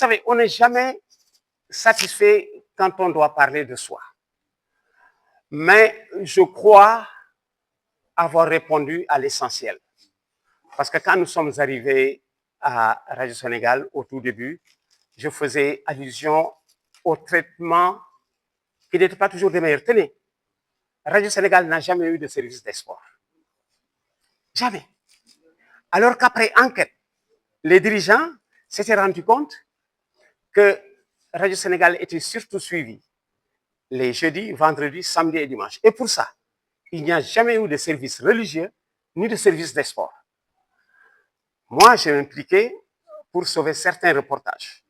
savez, on n'est jamais satisfait quand on doit parler de soi. Mais je crois avoir répondu à l'essentiel. Parce que quand nous sommes arrivés à Radio Sénégal au tout début, je faisais allusion au traitement qui n'était pas toujours des meilleurs. Tenez, Radio Sénégal n'a jamais eu de service des sports. Jamais. Alors qu'après enquête, les dirigeants s'étaient rendus compte que Radio Sénégal était surtout suivi les jeudis, vendredis, samedis et dimanches. Et pour ça, il n'y a jamais eu de service religieux ni de service des sports. Moi, je m'impliquais pour sauver certains reportages.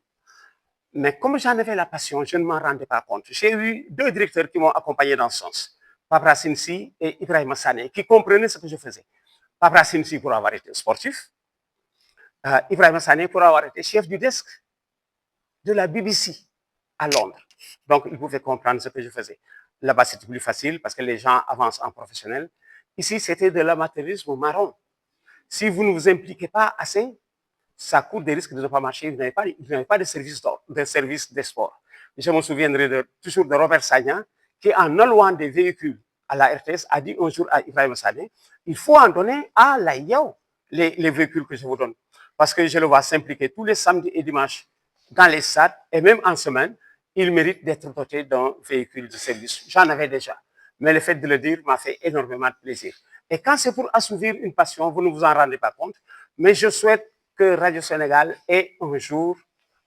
Mais comme j'en avais la passion, je ne m'en rendais pas compte. J'ai eu deux directeurs qui m'ont accompagné dans ce sens. Pape Racine Sy et Ibrahima Sané, qui comprenaient ce que je faisais. Pape Racine Sy pour avoir été sportif, Ibrahima Sané pour avoir été chef du desk de la BBC à Londres. Donc, ils pouvaient comprendre ce que je faisais. Là-bas, c'était plus facile parce que les gens avancent en professionnel. Ici, c'était de l'amateurisme marron. Si vous ne vous impliquez pas assez, ça court des risques de ne pas marcher. Vous n'avez pas de service des sports. Je me souviendrai toujours de Robert Sagnan, qui, en allouant des véhicules à la RTS, a dit un jour à Ibrahima Sané, il faut en donner à la IAO les véhicules que je vous donne. Parce que je le vois s'impliquer tous les samedis et dimanches dans les stades, et même en semaine, il mérite d'être doté d'un véhicule de service. J'en avais déjà. Mais le fait de le dire m'a fait énormément de plaisir. Et quand c'est pour assouvir une passion, vous ne vous en rendez pas compte, mais je souhaite que Radio Sénégal ait un jour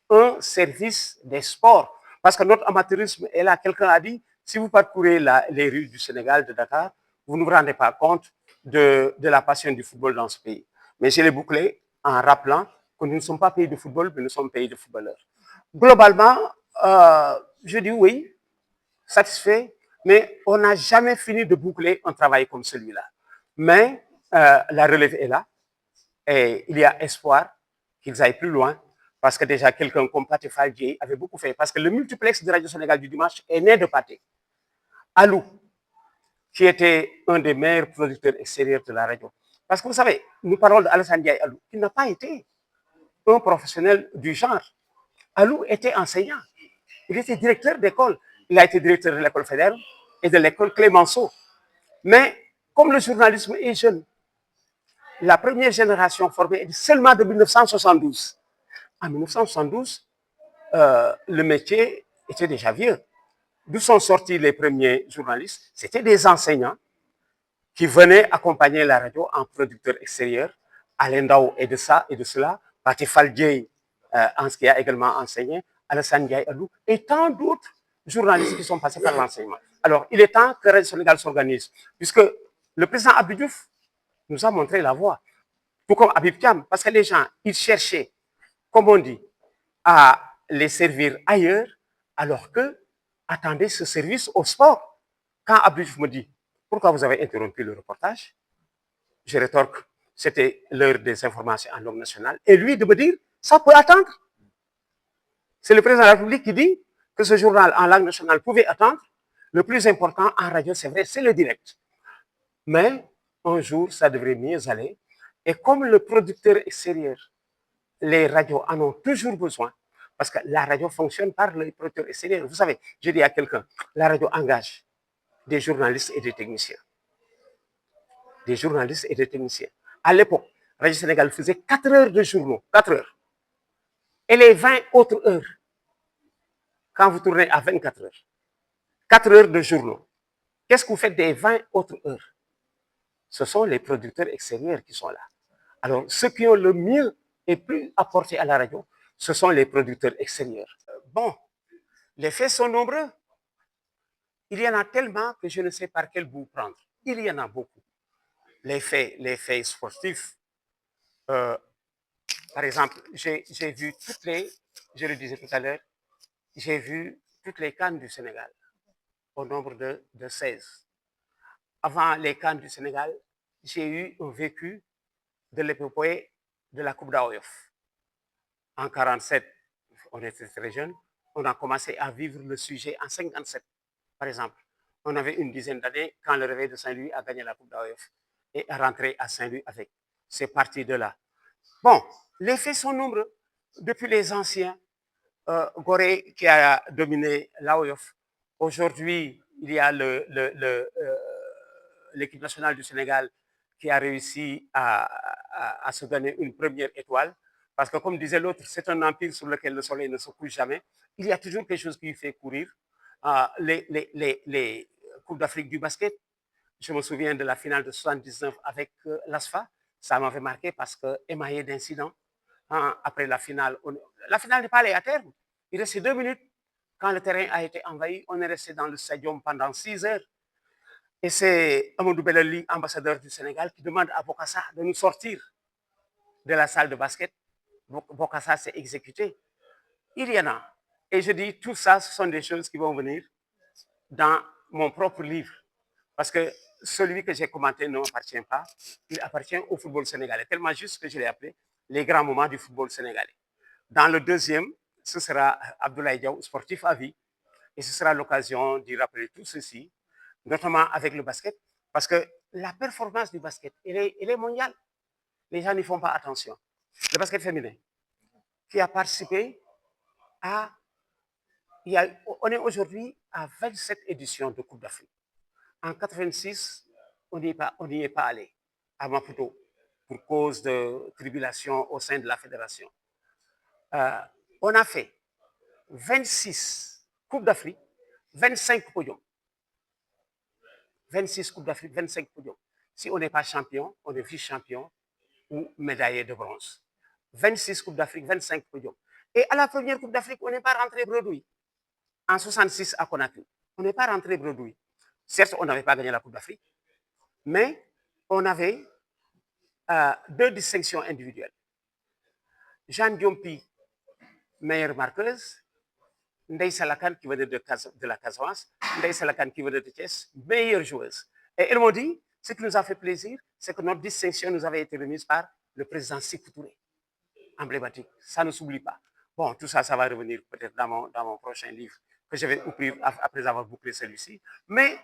un service des sports. Parce que notre amateurisme est là. Quelqu'un a dit, si vous parcourez les rues du Sénégal, de Dakar, vous ne vous rendez pas compte de la passion du football dans ce pays. Mais je l'ai bouclé en rappelant que nous ne sommes pas pays de football, mais nous sommes pays de footballeurs. Globalement, je dis oui, satisfait, mais on n'a jamais fini de boucler un travail comme celui-là. Mais la relève est là et il y a espoir qu'ils aillent plus loin parce que déjà quelqu'un comme Pathé Faldier avait beaucoup fait. Parce que le multiplex de Radio Sénégal du dimanche est né de Pathé. Alou, qui était un des meilleurs producteurs extérieurs de la radio. Parce que vous savez, nous parlons d'Alassane Ndiaye Alou, qui n'a pas été un professionnel du genre. Alou était enseignant. Il était directeur d'école. Il a été directeur de l'école fédérale et de l'école Clémenceau. Mais comme le journalisme est jeune, la première génération formée est seulement de 1972. En 1972, le métier était déjà vieux. D'où sont sortis les premiers journalistes? C'était des enseignants qui venaient accompagner la radio en producteur extérieur. Alain Ndao et de ça et de cela. Pathé Faldier, qui a également enseigné. Alassane Ndiaye Alou et tant d'autres journalistes qui sont passés par l'enseignement. Alors, il est temps que Radio Sénégal s'organise, puisque le président Abdou Diouf nous a montré la voie, tout comme Habib Thiam, parce que les gens, ils cherchaient, comme on dit, à les servir ailleurs, alors que attendez ce service au sport. Quand Abdou Diouf me dit, pourquoi vous avez interrompu le reportage? Je rétorque, c'était l'heure des informations en langue nationale, et lui de me dire, ça peut attendre. C'est le président de la République qui dit que ce journal en langue nationale pouvait attendre. Le plus important en radio, c'est vrai, c'est le direct. Mais un jour, ça devrait mieux aller. Et comme le producteur extérieur, les radios en ont toujours besoin, parce que la radio fonctionne par les producteurs extérieurs. Vous savez, je dis à quelqu'un, la radio engage des journalistes et des techniciens. Des journalistes et des techniciens. À l'époque, Radio Sénégal faisait 4 heures de journaux, 4 heures. Et les 20 autres heures, quand vous tournez à 24 heures, 4 heures de journaux, qu'est-ce que vous faites des 20 autres heures? Ce sont les producteurs extérieurs qui sont là. Alors, ceux qui ont le mieux et plus apporté à la radio, ce sont les producteurs extérieurs. Bon, les faits sont nombreux. Il y en a tellement que je ne sais par quel bout prendre. Il y en a beaucoup. Les faits sportifs. Par exemple, j'ai vu toutes les, je le disais tout à l'heure, j'ai vu toutes les CAN du Sénégal, au nombre de 16. Avant les CAN du Sénégal, j'ai eu un vécu de l'épopée de la Coupe d'Aoyof. En 1947, on était très jeunes, on a commencé à vivre le sujet en 1957. Par exemple, on avait une dizaine d'années quand le Réveil de Saint-Louis a gagné la Coupe d'Aoyof et est rentré à Saint-Louis avec. C'est parti de là. Bon, les faits sont nombreux. Depuis les anciens, Gorée qui a dominé l'AOF. Aujourd'hui, il y a l'équipe nationale du Sénégal qui a réussi à se donner une première étoile. Parce que comme disait l'autre, c'est un empire sur lequel le soleil ne se couche jamais. Il y a toujours quelque chose qui fait courir. Les Coupes d'Afrique du basket, je me souviens de la finale de 79 avec l'ASFA. Ça m'avait marqué parce que émaillé d'incidents. Après la finale n'est pas allée à terme. Il restait 2 minutes. Quand le terrain a été envahi, on est resté dans le stadium pendant 6 heures. Et c'est Amadou Belali, ambassadeur du Sénégal, qui demande à Bokassa de nous sortir de la salle de basket. Bokassa s'est exécuté. Il y en a. Et je dis, tout ça, ce sont des choses qui vont venir dans mon propre livre. Parce que celui que j'ai commenté ne m'appartient pas. Il appartient au football sénégalais. Tellement juste que je l'ai appelé les grands moments du football sénégalais. Dans le deuxième, ce sera Abdoulaye Diaw, sportif à vie. Et ce sera l'occasion d'y rappeler tout ceci, notamment avec le basket. Parce que la performance du basket, elle est mondiale. Les gens n'y font pas attention. Le basket féminin, qui a participé à... on est aujourd'hui à 27 éditions de Coupe d'Afrique. En 86, on n'y est pas allé à Maputo pour cause de tribulation au sein de la fédération. On a fait 26 Coupes d'Afrique, 25 podiums. 26 Coupes d'Afrique, 25 podiums. Si on n'est pas champion, on est vice-champion ou médaillé de bronze. 26 Coupes d'Afrique, 25 podiums. Et à la première Coupe d'Afrique, on n'est pas rentré bredouille. En 66 à Conakry, on n'est pas rentré bredouille. Certes, on n'avait pas gagné la Coupe d'Afrique, mais on avait 2 distinctions individuelles. Jeanne Diompi, meilleure marqueuse, Ndeye Salakan qui venait de la Casamance, Ndeye Salakan qui venait de Thiès, meilleure joueuse. Et elles m'ont dit, ce qui nous a fait plaisir, c'est que notre distinction nous avait été remise par le président Sékou Touré, emblématique. Ça ne s'oublie pas. Bon, tout ça, ça va revenir peut-être dans mon prochain livre que je vais ouvrir après avoir bouclé celui-ci. Mais,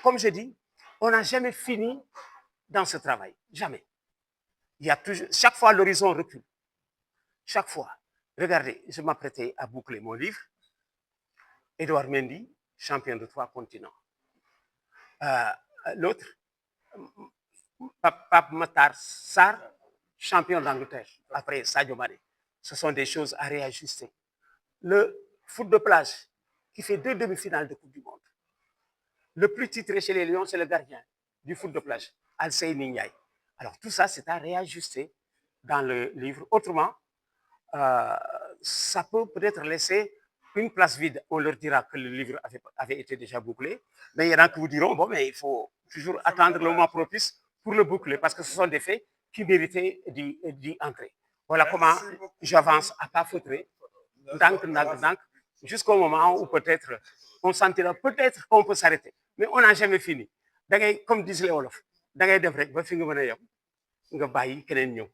comme je dis, on n'a jamais fini dans ce travail. Jamais. Il y a toujours, chaque fois, l'horizon recule. Chaque fois. Regardez, je m'apprêtais à boucler mon livre. Edouard Mendy, champion de 3 continents. L'autre, Pape Matar Sarr, champion d'Angleterre, après Sadio Mané. Ce sont des choses à réajuster. Le foot de plage, qui fait 2 demi-finales de Coupe du Monde. Le plus titré chez les Lions, c'est le gardien du foot de plage, Al-Seyni Ndiaye. Alors tout ça, c'est à réajuster dans le livre. Autrement, ça peut peut-être laisser une place vide. On leur dira que le livre avait été déjà bouclé. Mais il y en a qui vous diront, bon, mais il faut toujours attendre le moment propice pour le boucler, parce que ce sont des faits qui méritaient d'y entrer. Voilà comment j'avance à pas feutré, jusqu'au moment où peut-être on sentira peut-être qu'on peut s'arrêter. Mais on n'a jamais fini. Comme disent les Wolof, da ngay def rek ba fi nga mën a yem nga bàyyi keneen ñëw.